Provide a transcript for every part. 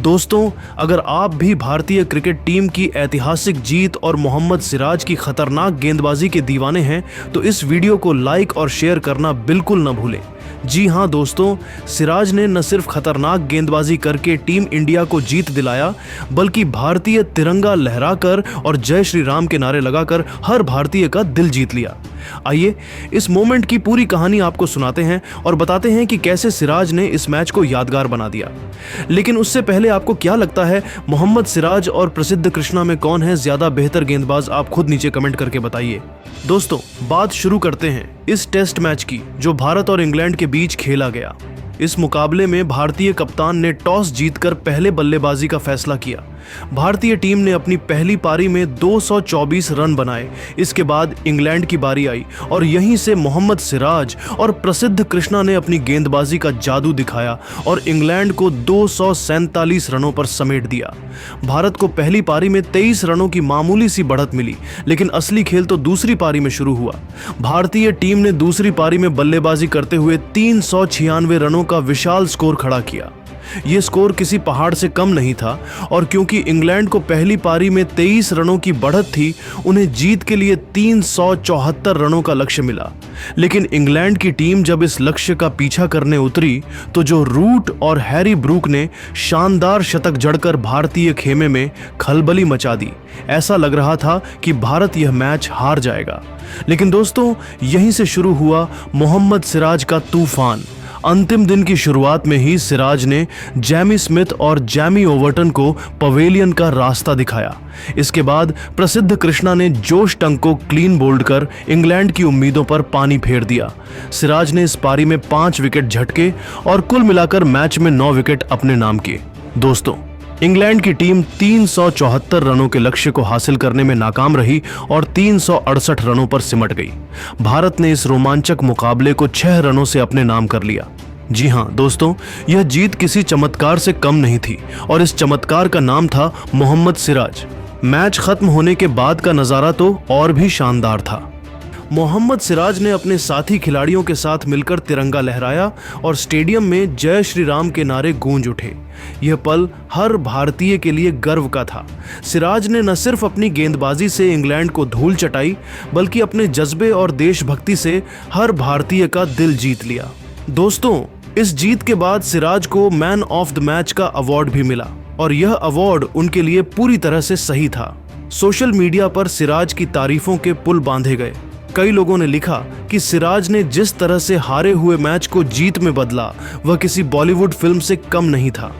दोस्तों, अगर आप भी भारतीय क्रिकेट टीम की ऐतिहासिक जीत और मोहम्मद सिराज की खतरनाक गेंदबाजी के दीवाने हैं तो इस वीडियो को लाइक और शेयर करना बिल्कुल न भूलें। जी हां दोस्तों, सिराज ने न सिर्फ खतरनाक गेंदबाजी करके टीम इंडिया को जीत दिलाया, बल्कि भारतीय तिरंगा लहराकर और जय श्री राम के नारे लगाकर हर भारतीय का दिल जीत लिया। आइए इस मोमेंट की पूरी कहानी आपको सुनाते हैं और बताते हैं कि कैसे सिराज ने इस मैच को यादगार बना दिया। लेकिन उससे पहले आपको क्या लगता है, मोहम्मद सिराज और प्रसिद्ध कृष्णा में कौन है ज्यादा बेहतर गेंदबाज? आप खुद नीचे कमेंट करके बताइए। दोस्तों, बात शुरू करते हैं इस टेस्ट मैच की जो भारत और इंग्लैंड के बीच खेला गया। इस मुकाबले में भारतीय कप्तान ने टॉस जीतकर पहले बल्लेबाजी का फैसला किया। भारतीय टीम ने अपनी पहली पारी में 224 रन बनाए। इसके बाद इंग्लैंड की बारी आई और यहीं से मोहम्मद सिराज और प्रसिद्ध कृष्णा ने अपनी गेंदबाजी का जादू दिखाया और इंग्लैंड को 247 रनों पर समेट दिया। भारत को पहली पारी में 23 रनों की मामूली सी बढ़त मिली, लेकिन असली खेल तो दूसरी पारी में शुरू हुआ। भारतीय टीम ने दूसरी पारी में बल्लेबाजी करते हुए 396 रनों का विशाल स्कोर खड़ा किया। ये स्कोर किसी पहाड़ से कम नहीं था और क्योंकि इंग्लैंड को पहली पारी में 23 रनों की बढ़त थी, उन्हें जीत के लिए 374 रनों का लक्ष्य मिला। लेकिन इंग्लैंड की टीम जब इस लक्ष्य का पीछा करने उतरी तो जो रूट और हैरी ब्रूक ने शानदार शतक जड़कर भारतीय खेमे में खलबली मचा दी। ऐसा लग रहा था कि भारत यह मैच हार जाएगा। लेकिन दोस्तों, यहीं से शुरू हुआ मोहम्मद सिराज का तूफान। अंतिम दिन की शुरुआत में ही सिराज ने जैमी स्मिथ और जैमी ओवर्टन को पवेलियन का रास्ता दिखाया। इसके बाद प्रसिद्ध कृष्णा ने जोश टंग को क्लीन बोल्ड कर इंग्लैंड की उम्मीदों पर पानी फेर दिया। सिराज ने इस पारी में 5 विकेट झटके और कुल मिलाकर मैच में 9 विकेट अपने नाम किए। दोस्तों, इंग्लैंड की टीम 374 रनों के लक्ष्य को हासिल करने में नाकाम रही और 368 रनों पर सिमट गई। भारत ने इस रोमांचक मुकाबले को 6 रनों से अपने नाम कर लिया। जी हां दोस्तों, यह जीत किसी चमत्कार से कम नहीं थी और इस चमत्कार का नाम था मोहम्मद सिराज। मैच खत्म होने के बाद का नजारा तो और भी शानदार था। मोहम्मद सिराज ने अपने साथी खिलाड़ियों के साथ मिलकर तिरंगा लहराया और स्टेडियम में जय श्री राम के नारे गूंज उठे। यह पल हर भारतीय के लिए गर्व का था। सिराज ने न सिर्फ अपनी गेंदबाजी से इंग्लैंड को धूल चटाई, बल्कि अपने जज्बे और देशभक्ति से हर भारतीय का दिल जीत लिया। दोस्तों, इस जीत के बाद सिराज को मैन ऑफ द मैच का अवार्ड भी मिला और यह अवार्ड उनके लिए पूरी तरह से सही था। सोशल मीडिया पर सिराज की तारीफों के पुल बांधे गए। कई लोगों ने लिखा कि सिराज ने जिस तरह से हारे हुए मैच को जीत में बदला, वह किसी बॉलीवुड फिल्म से कम नहीं था।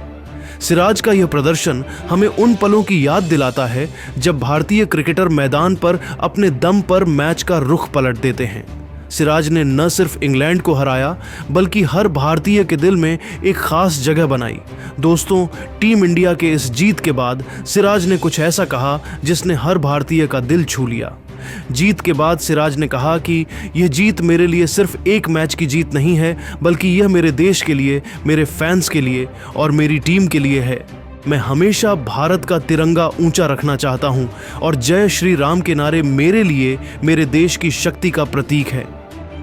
सिराज का यह प्रदर्शन हमें उन पलों की याद दिलाता है जब भारतीय क्रिकेटर मैदान पर अपने दम पर मैच का रुख पलट देते हैं। सिराज ने न सिर्फ इंग्लैंड को हराया, बल्कि हर भारतीय के दिल में एक खास जगह बनाई। दोस्तों, टीम इंडिया के इस जीत के बाद सिराज ने कुछ ऐसा कहा जिसने हर भारतीय का दिल छू लिया। जीत के बाद सिराज ने कहा कि यह जीत मेरे लिए सिर्फ एक मैच की जीत नहीं है, बल्कि यह मेरे देश के लिए, मेरे फैंस के लिए और मेरी टीम के लिए है। मैं हमेशा भारत का तिरंगा ऊंचा रखना चाहता हूं और जय श्री राम के नारे मेरे लिए मेरे देश की शक्ति का प्रतीक है।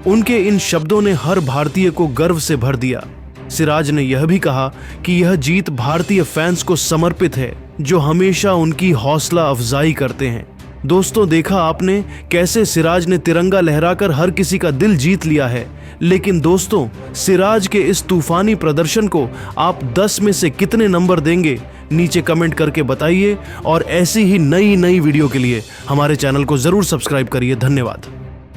उनके इन शब्दों ने हर भारतीय को गर्व से भर दिया। सिराज ने यह भी कहा कि यह जीत भारतीय फैंस को समर्पित है, जो हमेशा उनकी हौसला अफजाई करते हैं। दोस्तों, देखा आपने कैसे सिराज ने तिरंगा लहराकर हर किसी का दिल जीत लिया है। लेकिन दोस्तों, सिराज के इस तूफानी प्रदर्शन को आप 10 में से कितने नंबर देंगे? नीचे कमेंट करके बताइए और ऐसी ही नई वीडियो के लिए हमारे चैनल को जरूर सब्सक्राइब करिए। धन्यवाद।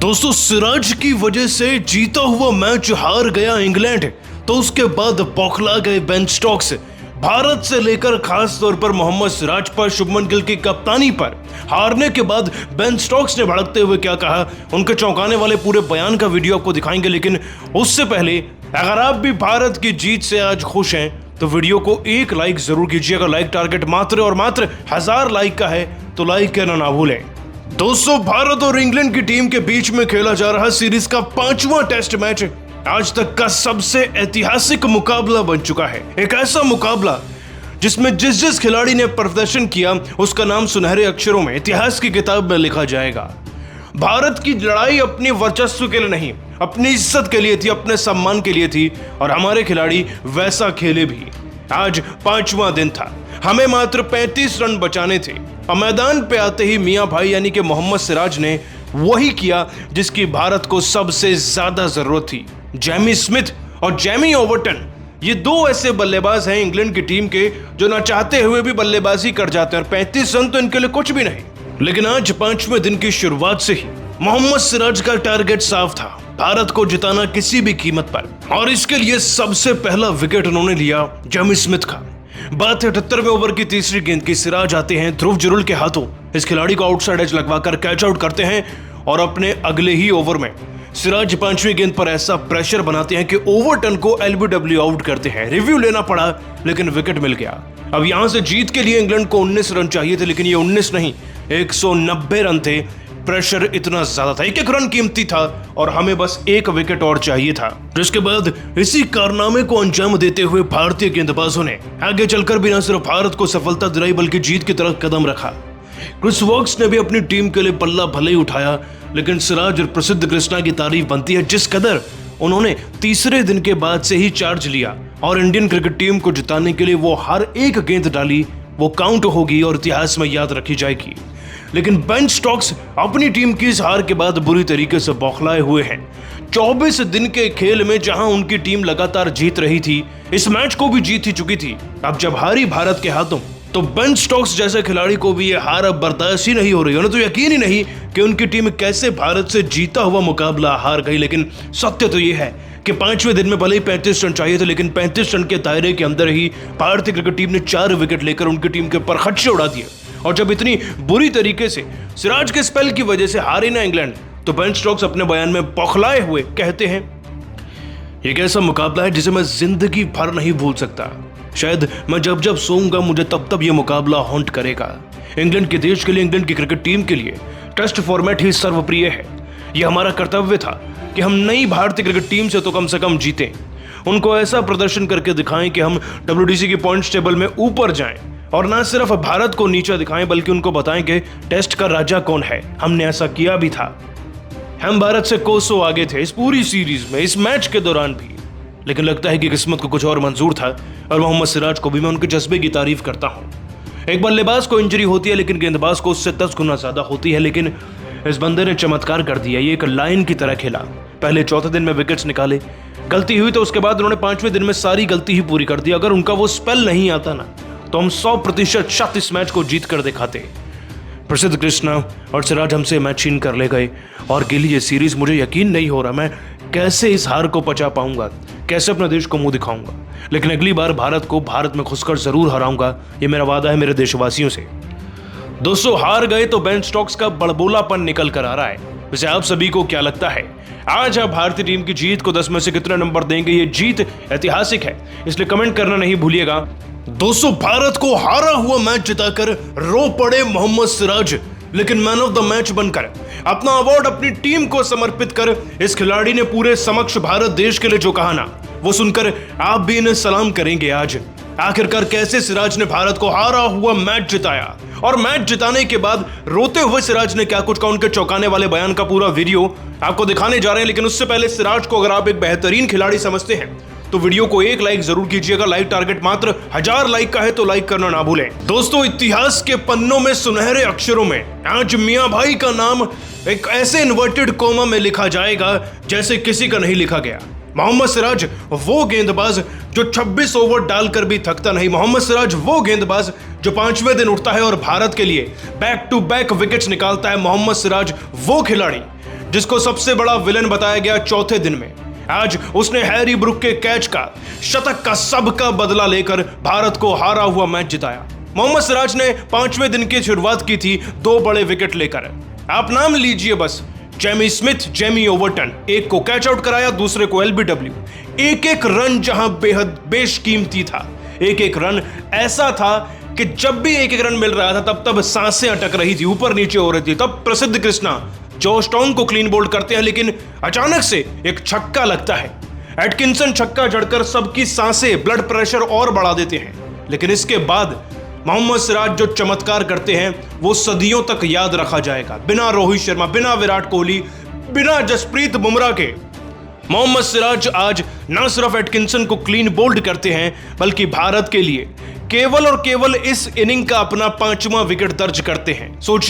दोस्तों, सिराज की वजह से जीता हुआ मैच हार गया इंग्लैंड, तो उसके बाद बौखला गए बेन स्टोक्स। भारत से लेकर खास तौर पर मोहम्मद सिराज पर, शुभमन गिल की कप्तानी पर हारने के बाद बेन स्टोक्स ने भड़कते हुए क्या कहा, उनके चौंकाने वाले पूरे बयान का वीडियो आपको दिखाएंगे। लेकिन उससे पहले अगर आप भी भारत की जीत से आज खुश हैं तो वीडियो को एक लाइक जरूर कीजिएगा। लाइक टारगेट मात्र और मात्र 1000 लाइक का है, तो लाइक करना ना भूलें। दोस्तों, भारत और इंग्लैंड की टीम के बीच में खेला जा रहा सीरीज का 5वां टेस्ट मैच आज तक का सबसे ऐतिहासिक मुकाबला बन चुका है। एक ऐसा मुकाबला जिसमें जिस खिलाड़ी ने प्रदर्शन किया उसका नाम सुनहरे अक्षरों में इतिहास की किताब में लिखा जाएगा। भारत की लड़ाई अपने वर्चस्व के लिए नहीं, अपनी इज्जत के लिए थी, अपने सम्मान के लिए थी और हमारे खिलाड़ी वैसा खेले भी। आज 5वां दिन था, हमें मात्र 35 रन बचाने थे और मैदान पे आते ही मियां भाई यानी कि मोहम्मद सिराज ने वही किया जिसकी भारत को सबसे ज्यादा जरूरत थी। जेमी स्मिथ और जेमी ओवरटन, ये दो ऐसे बल्लेबाज हैं इंग्लैंड की टीम के जो ना चाहते हुए भी बल्लेबाजी कर जाते हैं और 35 रन तो इनके लिए कुछ भी नहीं। लेकिन आज 5वें दिन की शुरुआत से ही मोहम्मद सिराज का टारगेट साफ था, भारत को जिताना किसी भी कीमत पर, और इसके लिए सबसे पहला विकेट उन्होंने लिया जेमी स्मिथ का। बात है 78वें ओवर की तीसरी गेंद की। सिराज आते हैं ध्रुव जुरुल के हाथों, इस खिलाड़ी को आउटसाइड एज लगवाकर कैच आउट करते हैं और अपने अगले ही ओवर में सिराज 5वीं गेंद पर ऐसा प्रेशर बनाते हैं कि ओवरटन को एलबीडब्ल्यू आउट करते हैं। रिव्यू लेना पड़ा लेकिन विकेट मिल गया। अब यहां से जीत के लिए इंग्लैंड को 19 रन चाहिए थे, लेकिन ये 19 नहीं 190 रन थे। प्रेशर इतना ज्यादा था, एक रन कीमती था और हमें बस एक विकेट और चाहिए था। जिसके बाद इसी कारनामे को अंजाम देते हुए भारतीय गेंदबाजों ने आगे चलकर भी न सिर्फ भारत को सफलता दिलाई बल्कि जीत की तरफ कदम रखा। क्रिस वोक्स ने भी अपनी टीम के लिए पल्ला भले ही उठाया, लेकिन सिराज और प्रसिद्ध कृष्णा की तारीफ बनती है जिस कदर उन्होंने तीसरे दिन के बाद से ही चार्ज लिया और इंडियन क्रिकेट टीम को जिताने के लिए वो हर एक गेंद डाली, वो काउंट होगी और इतिहास में याद रखी जाएगी। लेकिन बेन स्टोक्स अपनी टीम की इस हार के बाद बुरी तरीके से बौखलाए हुए हैं। 24 दिन के खेल में जहां उनकी टीम लगातार जीत रही थी, इस मैच को भी जीत ही चुकी थी। अब जब हारी भारत के हाथों, तो बेन स्टोक्स जैसे खिलाड़ी को भी ये हार अब बर्दाश्त ही नहीं हो रही। उन्हें तो यकीन ही नहीं कि उनकी टीम कैसे भारत से जीता हुआ मुकाबला हार गई। लेकिन सत्य तो ये है कि 5वें दिन में भले ही 35 रन चाहिए थे, लेकिन 35 रन के दायरे के अंदर ही भारतीय क्रिकेट टीम ने 4 विकेट लेकर उनकी टीम के ऊपर खदशे उड़ा दिए। और जब इतनी बुरी तरीके से सिराज के स्पेल की वजह से हारी ना इंग्लैंड, तो बेन स्टोक्स अपने बयान में बौखलाए हुए कहते हैं, एक ऐसा मुकाबला है जिसे मैं जिंदगी भर नहीं भूल सकता। शायद मैं जब जब सोऊंगा मुझे तब तब यह मुकाबला हॉन्ट करेगा। इंग्लैंड के देश के लिए, इंग्लैंड की क्रिकेट टीम के लिए टेस्ट फॉर्मेट ही सर्वप्रिय है। यह हमारा कर्तव्य था कि हम नई भारतीय क्रिकेट टीम से तो कम से कम जीतें, उनको ऐसा प्रदर्शन करके दिखाएं कि हम WTC की पॉइंट्स टेबल में ऊपर जाएं और ना सिर्फ भारत को नीचा दिखाएं बल्कि उनको बताएं कि टेस्ट का राजा कौन है। हमने ऐसा किया भी था। हम भारत से कोसों आगे थे इस पूरी सीरीज में, इस मैच के दौरान भी। लेकिन लगता है कि किस्मत को कुछ और मंजूर था और मोहम्मद सिराज को भी मैं उनके जज्बे की तारीफ करता हूं। एक बल्लेबाज को इंजरी होती है लेकिन गेंदबाज को उससे 10 गुना ज्यादा होती है, लेकिन इस बंदे ने चमत्कार कर दिया। ये एक लाइन की तरह खेला। पहले चौथे दिन में विकेट्स निकाले, गलती हुई तो उसके बाद उन्होंने 5वें दिन में सारी गलती ही पूरी कर दी। अगर उनका वो स्पेल नहीं आता ना, तो हम 100% शत इस मैच को जीत कर दिखाते। प्रसिद्ध कृष्णा और सिराज हमसे मैच छीन कर ले गए और के लिए सीरीज मुझे यकीन नहीं हो रहा मैं कैसे इस हार को पचा पाऊंगा, कैसे अपने देश को मुंह दिखाऊंगा। लेकिन अगली बार भारत को भारत में घुसकर जरूर हराऊंगा, ये मेरा वादा है मेरे देशवासियों से। दोस्तों, हार गए तो बेन स्टोक्स का बड़बोलापन निकल कर आ रहा है। वैसे आप सभी को क्या लगता है, आज आप भारतीय टीम की जीत को 10 में से कितने नंबर देंगे? ये जीत ऐतिहासिक है, इसलिए कमेंट करना नहीं भूलिएगा। दोस्तों, भारत को हारा हुआ मैच जिताकर रो पड़े मोहम्मद सिराज, लेकिन मैन ऑफ द मैच बनकर अपना अवार्ड अपनी टीम को समर्पित कर इस खिलाड़ी ने पूरे समक्ष भारत देश के लिए जो कहा ना, वो सुनकर आप भी इन्हें सलाम करेंगे। आज आखिरकार कैसे सिराज ने भारत को हारा हुआ मैच जिताया, और मैच जिताने के बाद रोते हुए सिराज ने क्या कुछ कहा, उनके चौंकाने वाले बयान का पूरा वीडियो आपको दिखाने जा रहे हैं। लेकिन उससे पहले सिराज को अगर आप एक बेहतरीन खिलाड़ी समझते हैं तो वीडियो को एक लाइक जरूर कीजिएगा। लाइक टारगेट मात्र 1000 लाइक का है, तो लाइक करना ना भूलें। दोस्तों, इतिहास के पन्नों में सुनहरे अक्षरों में आज मियां भाई का नाम एक ऐसे इन्वर्टेड कोमा में लिखा जाएगा जैसे किसी का नहीं लिखा गया। मोहम्मद सिराज वो गेंदबाज जो 26 ओवर डालकर भी थकता नहीं। मोहम्मद सिराज वो गेंदबाज जो 5वें दिन उठता है और भारत के लिए बैक टू बैक विकेट्स निकालता है। मोहम्मद सिराज वो खिलाड़ी जिसको सबसे बड़ा विलन बताया गया चौथे दिन में। आज उसने हैरी ब्रुक के कैच का, शतक का, सबका बदला लेकर भारत को हारा हुआ मैच जिताया। मोहम्मद सिराज ने 5वें दिन की शुरुआत की थी 2 बड़े विकेट लेकर। आप नाम लीजिए बस, जेमी स्मिथ, जेमी ओवरटन, एक को कैच आउट कराया, दूसरे को एलबीडब्ल्यू। एक एक रन जहां बेहद बेशकीमती था। एक एक रन ऐसा था कि जब भी एक एक रन मिल रहा था तब तब सांसें अटक रही थी, ऊपर नीचे हो रही थी। तब प्रसिद्ध कृष्णा जॉश टॉन्ग को क्लीन बोल्ड करते हैं, लेकिन अचानक से एक छक्का लगता है। एटकिंसन छक्का जड़कर सबकी सांसें, ब्लड प्रेशर और बढ़ा देते हैं। लेकिन इसके बाद मोहम्मद सिराज जो चमत्कार करते हैं वो सदियों तक याद रखा जाएगा। बिना रोहित शर्मा, बिना विराट कोहली, बिना जसप्रीत बुमराह के मोहम्मद सिराज आज न सिर्फ एटकिंसन को क्लीन बोल्ड करते हैं बल्कि भारत के लिए केवल और केवल इस इनिंग का अपना 5वां विकेट दर्ज करते हैं। सोचिए